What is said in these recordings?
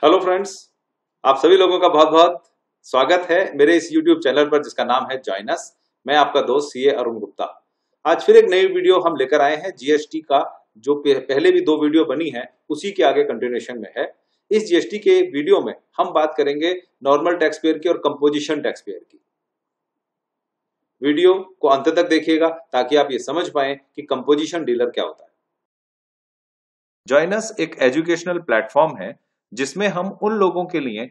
Hello friends, आप सभी लोगों का बहुत बहुत स्वागत है मेरे इस YouTube चैनल पर जिसका नाम है जॉइन अस। मैं आपका दोस्त सीए अरुण गुप्ता। आज फिर एक नई वीडियो हम लेकर आए हैं जीएसटी का। जो पहले भी दो वीडियो बनी है उसी के आगे कंटिन्यूएशन में है। इस जीएसटी के वीडियो में हम बात करेंगे नॉर्मल टैक्स पेयर की और कंपोजिशन टैक्स पेयर की। वीडियो को अंत तक देखिएगा ताकि आप ये समझ पाए कि कंपोजिशन डीलर क्या होता है। जॉइन अस एक एजुकेशनल प्लेटफॉर्म है जिसमें हम उन लोगों के लिए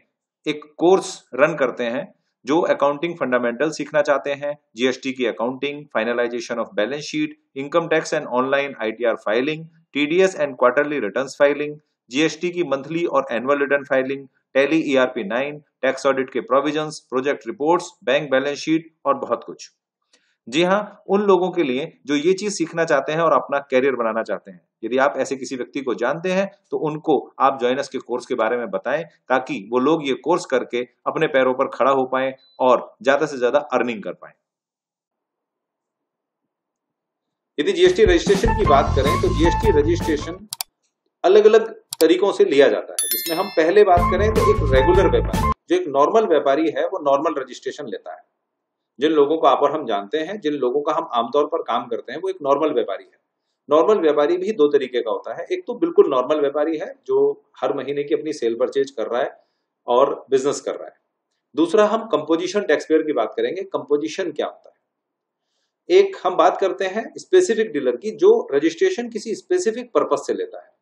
एक कोर्स रन करते हैं जो अकाउंटिंग फंडामेंटल सीखना चाहते हैं, जीएसटी की accounting, finalisation of balance sheet, income tax and online ITR filing, TDS and quarterly returns filing, GST की मंथली और annual return filing, Tally ERP 9, tax audit के provisions, project reports, bank balance sheet और बहुत कुछ। जी हाँ, उन लोगों के लिए जो ये चीज सीखना चाहते हैं और अपना कैरियर बनाना चाहते हैं। यदि आप ऐसे किसी व्यक्ति को जानते हैं तो उनको आप जॉइन अस के कोर्स के बारे में बताएं ताकि वो लोग ये कोर्स करके अपने पैरों पर खड़ा हो पाएं और ज्यादा से ज्यादा अर्निंग कर पाएं। यदि जीएसटी रजिस्ट्रेशन की बात करें तो जीएसटी रजिस्ट्रेशन अलग अलग तरीकों से लिया जाता है, जिसमें हम पहले बात करें तो एक रेगुलर व्यापारी, जो एक नॉर्मल व्यापारी है, वो नॉर्मल रजिस्ट्रेशन लेता है। जिन लोगों को आप और हम जानते हैं, जिन लोगों का हम आमतौर पर काम करते हैं, वो एक नॉर्मल व्यापारी है। नॉर्मल व्यापारी भी दो तरीके का होता है। एक तो बिल्कुल नॉर्मल व्यापारी है जो हर महीने की अपनी सेल परचेज कर रहा है और बिजनेस कर रहा है। दूसरा, हम कंपोजिशन टैक्स पेयर की बात करेंगे। कंपोजिशन क्या होता है? एक हम बात करते हैं स्पेसिफिक डीलर की, जो रजिस्ट्रेशन किसी स्पेसिफिक पर्पज से लेता है।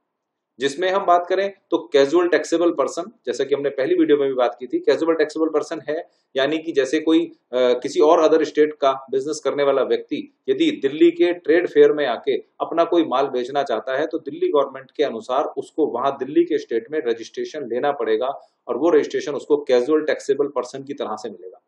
जिसमें हम बात करें तो कैजुअल टैक्सेबल पर्सन, जैसा कि हमने पहली वीडियो में भी बात की थी, कैजुअल टैक्सेबल पर्सन है यानी कि जैसे कोई किसी और अदर स्टेट का बिजनेस करने वाला व्यक्ति यदि दिल्ली के ट्रेड फेयर में आके अपना कोई माल बेचना चाहता है तो दिल्ली गवर्नमेंट के अनुसार उसको वहां दिल्ली के स्टेट में रजिस्ट्रेशन लेना पड़ेगा और वो रजिस्ट्रेशन उसको कैजुअल टैक्सेबल पर्सन की तरह से मिलेगा।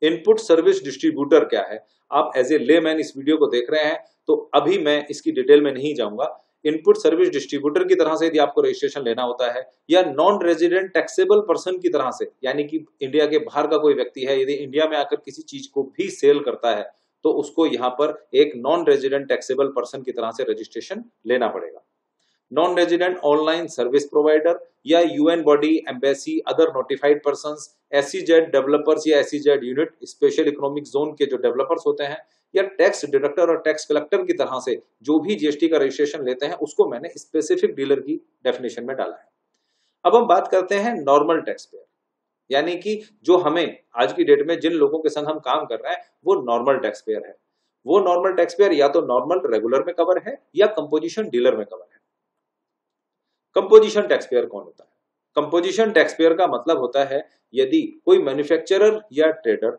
इनपुट सर्विस डिस्ट्रीब्यूटर क्या है? आप एज ए लेमैन इस वीडियो को देख रहे हैं तो अभी मैं इसकी डिटेल में नहीं जाऊंगा। इनपुट सर्विस डिस्ट्रीब्यूटर की तरह से यदि आपको रजिस्ट्रेशन लेना होता है या नॉन रेजिडेंट टैक्सेबल पर्सन की तरह से, यानी कि इंडिया के बाहर का कोई व्यक्ति है, यदि इंडिया में आकर किसी चीज को भी सेल करता है तो उसको यहाँ पर एक नॉन रेजिडेंट टैक्सेबल पर्सन की तरह से रजिस्ट्रेशन लेना पड़ेगा। Non resident online service provider या UN body, embassy, other notified persons, SEZ developers या SEZ unit, special economic zone के जो डेवलपर्स होते हैं, या टैक्स डिडक्टर और टैक्स कलेक्टर की तरह से जो भी जीएसटी का रजिस्ट्रेशन लेते हैं, उसको मैंने स्पेसिफिक डीलर की डेफिनेशन में डाला है। अब हम बात करते हैं नॉर्मल टैक्स पेयर, यानी कि जो हमें आज की डेट में जिन लोगों के संग हम काम कर रहे हैं वो नॉर्मल टैक्स पेयर है। वो नॉर्मल टैक्स पेयर या तो नॉर्मल रेगुलर में कवर है या कंपोजिशन डीलर में कवर है। कंपोजिशन टैक्स पेयर कौन होता है? कंपोजिशन टैक्स पेयर का मतलब होता है यदि कोई मैन्युफैक्चरर या ट्रेडर,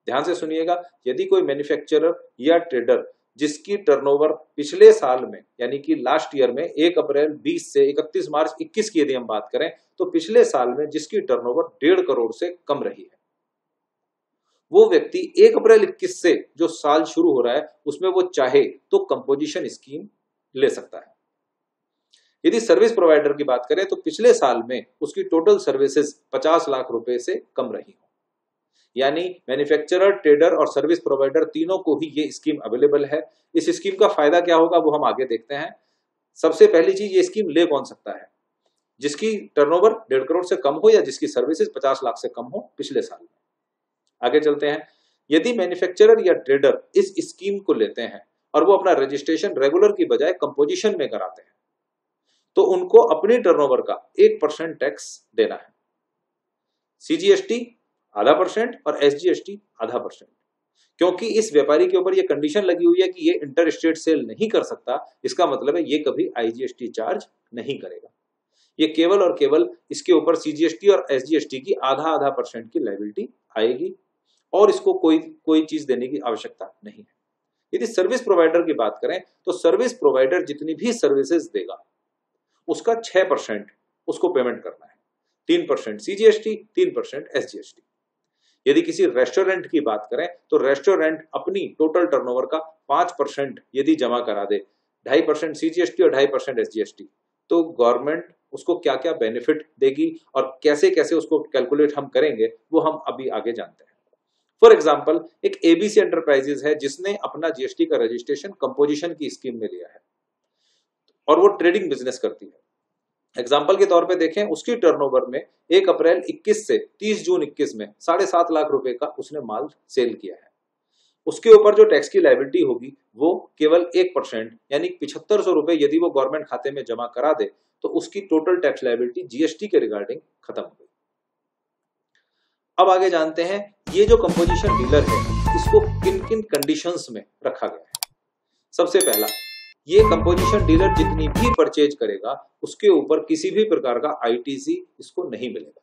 ध्यान से सुनिएगा, यदि कोई मैन्युफैक्चरर या ट्रेडर जिसकी टर्नओवर पिछले साल में यानी कि लास्ट ईयर में 1 अप्रैल 20 से 31 मार्च 21 की यदि हम बात करें तो पिछले साल में जिसकी टर्नओवर 1.5 करोड़ से कम रही है, वो व्यक्ति 1 अप्रैल 21 से जो साल शुरू हो रहा है उसमें वो चाहे तो कंपोजिशन स्कीम ले सकता है। यदि सर्विस प्रोवाइडर की बात करें तो पिछले साल में उसकी टोटल सर्विसेज 50 लाख रुपए से कम रही हो, यानी मैन्युफैक्चरर, ट्रेडर और सर्विस प्रोवाइडर तीनों को ही ये स्कीम अवेलेबल है। इस स्कीम का फायदा क्या होगा वो हम आगे देखते हैं। सबसे पहली चीज, ये स्कीम ले कौन सकता है? जिसकी टर्नओवर 1.5 करोड़ से कम हो या जिसकी सर्विसेज 50 लाख से कम हो पिछले साल में। आगे चलते हैं। यदि मैन्युफैक्चरर या ट्रेडर इस स्कीम को लेते हैं और वो अपना रजिस्ट्रेशन रेगुलर की बजाय कंपोजिशन में कराते हैं तो उनको अपने टर्नओवर का 1% टैक्स देना है। सीजीएसटी 0.5% और एसजीएसटी 0.5%। क्योंकि इस व्यापारी के ऊपर ये कंडीशन लगी हुई है कि ये इंटर स्टेट सेल नहीं कर सकता, इसका मतलब है ये कभी आईजीएसटी चार्ज नहीं करेगा। ये केवल और केवल इसके ऊपर सीजीएसटी और एसजीएसटी की 0.5% की लायबिलिटी आएगी और इसको कोई चीज देने की आवश्यकता नहीं है। यदि सर्विस प्रोवाइडर की बात करें तो सर्विस प्रोवाइडर जितनी भी सर्विसेज देगा उसका 6% उसको पेमेंट करना है। 3% सीजीएसटी, 3% एसजीएसटी। यदि किसी रेस्टोरेंट की बात करें तो रेस्टोरेंट अपनी टोटल टर्नओवर का 5% यदि जमा करा दे, 2.5% सीजीएसटी और 2.5% एसजीएसटी, तो गवर्नमेंट उसको क्या क्या बेनिफिट देगी और कैसे कैसे उसको कैलकुलेट हम करेंगे वो हम अभी आगे जानते हैं। फॉर एग्जाम्पल, एक एबीसी एंटरप्राइजेज है जिसने अपना जीएसटी का रजिस्ट्रेशन कंपोजिशन की स्कीम में लिया है और वो ट्रेडिंग बिजनेस करती है। एग्जाम्पल के तौर पे देखें, उसकी टर्नओवर में 1 अप्रैल 21 से 30 जून 21 में 7.5 लाख रुपए का उसने माल सेल किया है। उसके ऊपर जो टैक्स की लायबिलिटी होगी वो केवल 1% यानी 7500 रुपए यदि वो गवर्नमेंट खाते में जमा करा दे तो उसकी टोटल टैक्स लायबिलिटी जीएसटी के रिगार्डिंग खत्म हो गई। अब आगे जानते हैं ये जो कंपोजिशन डीलर है इसको किन किन कंडीशंस में रखा गया है। सबसे पहला, ये कंपोजिशन डीलर जितनी भी परचेज करेगा उसके ऊपर किसी भी प्रकार का आईटीसी इसको नहीं मिलेगा।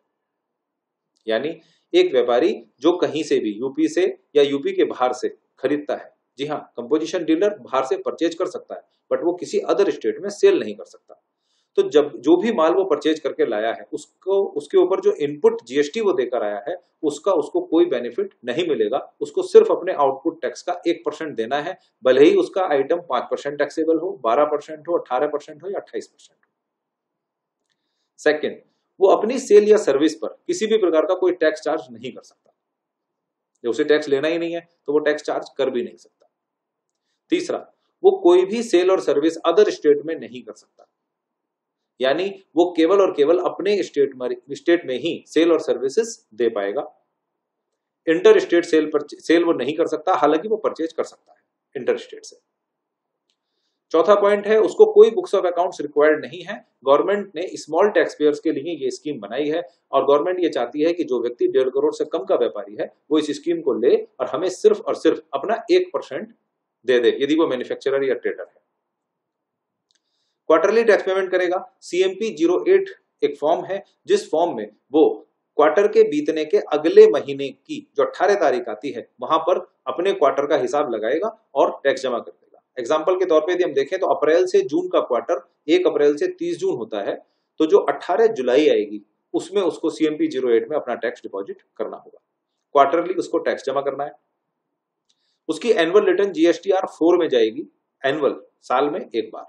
यानी एक व्यापारी जो कहीं से भी यूपी से या यूपी के बाहर से खरीदता है, जी हाँ, कंपोजिशन डीलर बाहर से परचेज कर सकता है बट वो किसी अदर स्टेट में सेल नहीं कर सकता। तो जब जो भी माल वो परचेज करके लाया है उसको उसके ऊपर जो इनपुट जीएसटी वो देकर आया है उसको कोई बेनिफिट नहीं मिलेगा। उसको सिर्फ अपने आउटपुट टैक्स का 1% देना है, भले ही उसका आइटम 5% टैक्सेबल हो, 12% हो, 18% हो या 28% हो। सेकेंड, वो अपनी सेल या सर्विस पर किसी भी प्रकार का कोई टैक्स चार्ज नहीं कर सकता। जब उसे टैक्स लेना ही नहीं है तो वो टैक्स चार्ज कर भी नहीं सकता। तीसरा, वो कोई भी सेल और सर्विस अदर स्टेट में नहीं कर सकता। यानी वो केवल और केवल अपने स्टेट में ही सेल और सर्विसेज दे पाएगा। इंटर स्टेट सेल वो नहीं कर सकता, हालांकि वो परचेज कर सकता है इंटर स्टेट से। चौथा पॉइंट है, उसको कोई बुक्स ऑफ अकाउंट्स रिक्वायर्ड नहीं है। गवर्नमेंट ने स्मॉल टैक्स पेयर्स के लिए ये स्कीम बनाई है और गवर्नमेंट ये चाहती है कि जो व्यक्ति 1.5 करोड़ से कम का व्यापारी है वो इस स्कीम को ले और हमें सिर्फ और सिर्फ अपना 1% दे दे यदि वो मैन्युफैक्चरर या ट्रेडर है। क्वार्टरली टैक्स पेमेंट करेगा। CMP 08 एक फॉर्म है जिस फॉर्म में वो क्वार्टर के बीतने के अगले महीने की जो 18 तारीख आती है वहां पर अपने क्वार्टर का हिसाब लगाएगा और टैक्स जमा कर देगा। एग्जाम्पल के तौर पे यदि हम देखें तो अप्रैल से जून का क्वार्टर 1 अप्रैल से 30 जून होता है, तो जो 18 जुलाई आएगी उसमें उसको CMP 08 में अपना टैक्स डिपॉजिट करना होगा। क्वार्टरली उसको टैक्स जमा करना है। उसकी एनुअल रिटर्न GSTR 4 में जाएगी, एनुअल साल में एक बार।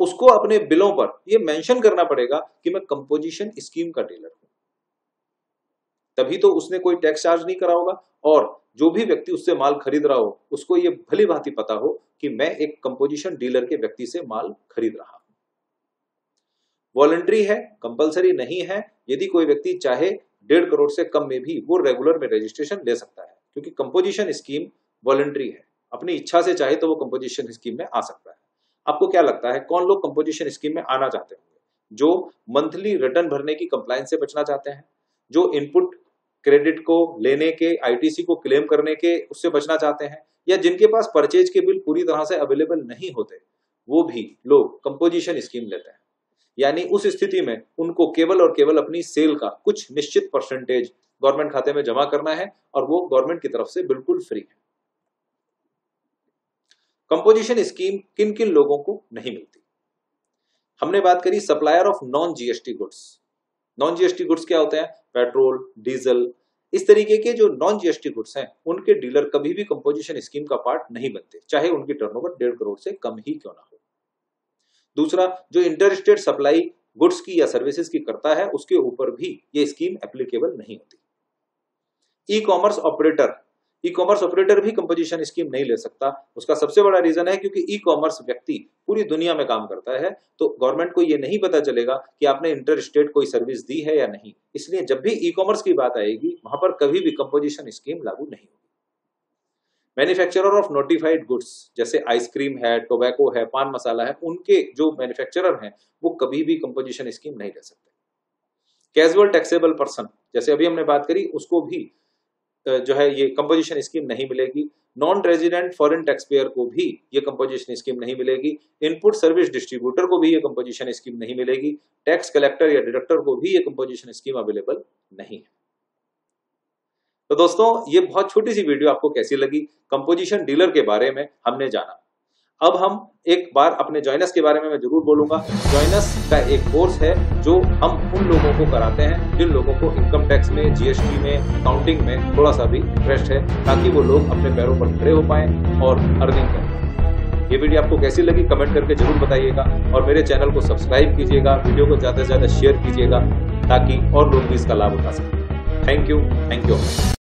उसको अपने बिलों पर यह मेंशन करना पड़ेगा कि मैं कंपोजिशन स्कीम का डीलर हूं, तभी तो उसने कोई टैक्स चार्ज नहीं करा होगा और जो भी व्यक्ति उससे माल खरीद रहा हो उसको ये भली भांति पता हो कि मैं एक कंपोजिशन डीलर के व्यक्ति से माल खरीद रहा हूं। वॉलंटरी है, कंपलसरी नहीं है। यदि कोई व्यक्ति चाहे 1.5 करोड़ से कम में भी वो रेगुलर में रजिस्ट्रेशन ले सकता है, क्योंकि कंपोजिशन स्कीम वॉलंटरी है। अपनी इच्छा से चाहे तो वो कंपोजिशन स्कीम में आ सकता है। आपको क्या लगता है कौन लोग कंपोजिशन स्कीम में आना चाहते होंगे? जो मंथली रिटर्न भरने की कंप्लायंस से बचना चाहते हैं, जो इनपुट क्रेडिट को लेने के, आईटीसी को क्लेम करने के उससे बचना चाहते हैं, या जिनके पास परचेज के बिल पूरी तरह से अवेलेबल नहीं होते, वो भी लोग कंपोजिशन स्कीम लेते हैं। यानी उस स्थिति में उनको केवल और केवल अपनी सेल का कुछ निश्चित परसेंटेज गवर्नमेंट खाते में जमा करना है और वो गवर्नमेंट की तरफ से बिल्कुल फ्री है। कंपोजिशन स्कीम किन किन लोगों को नहीं मिलती? हमने बात करी supplier of non GST goods. Non GST goods क्या होते हैं? पेट्रोल, डीजल, इस तरीके के जो नॉन जीएसटी गुड्स हैं उनके डीलर कभी भी कंपोजिशन स्कीम का पार्ट नहीं बनते, चाहे उनकी टर्नओवर 1.5 करोड़ से कम ही क्यों ना हो। दूसरा, जो इंटर स्टेट सप्लाई गुड्स की या सर्विसेज की करता है उसके ऊपर भी ये स्कीम एप्लीकेबल नहीं होती। ई कॉमर्स ऑपरेटर भी कंपोजिशन स्कीम नहीं ले सकता। उसका सबसे बड़ा रीजन है क्योंकि ई कॉमर्स व्यक्ति पूरी दुनिया में काम करता है, तो गवर्नमेंट को ये नहीं पता चलेगा कि आपने इंटर स्टेट कोई सर्विस दी है या नहीं। इसलिए जब भी ई कॉमर्स की बात आएगी वहां पर कभी भी कंपोजिशन स्कीम लागू नहीं होगी। मैन्युफैक्चरर ऑफ नोटिफाइड गुड्स जैसे आइसक्रीम है, टोबैको है, पान मसाला है, उनके जो मैन्युफैक्चरर हैं वो कभी भी कंपोजिशन स्कीम नहीं ले सकते। कैजुअल टैक्सेबल पर्सन जैसे अभी हमने बात करी, उसको भी जो है ये कंपोजिशन स्कीम नहीं मिलेगी। Non resident foreign tax payer को भी ये कंपोजिशन स्कीम नहीं मिलेगी। इनपुट सर्विस डिस्ट्रीब्यूटर को भी ये कंपोजिशन स्कीम नहीं मिलेगी। टैक्स कलेक्टर या डिडक्टर को भी ये कंपोजिशन स्कीम अवेलेबल नहीं है। तो दोस्तों, ये बहुत छोटी सी वीडियो आपको कैसी लगी? कंपोजिशन डीलर के बारे में हमने जाना। अब हम एक बार अपने जॉइनस के बारे में मैं जरूर बोलूंगा। जॉइनस का एक कोर्स है जो हम उन लोगों को कराते हैं जिन लोगों को इनकम टैक्स में, जीएसटी में, अकाउंटिंग में थोड़ा सा भी इंटरेस्ट है, ताकि वो लोग अपने पैरों पर खड़े हो पाएं और अर्निंग करें। ये वीडियो आपको कैसी लगी कमेंट करके जरूर बताइएगा और मेरे चैनल को सब्सक्राइब कीजिएगा, वीडियो को ज्यादा से ज्यादा शेयर कीजिएगा ताकि और लोग भी इसका लाभ उठा सकें। Thank you.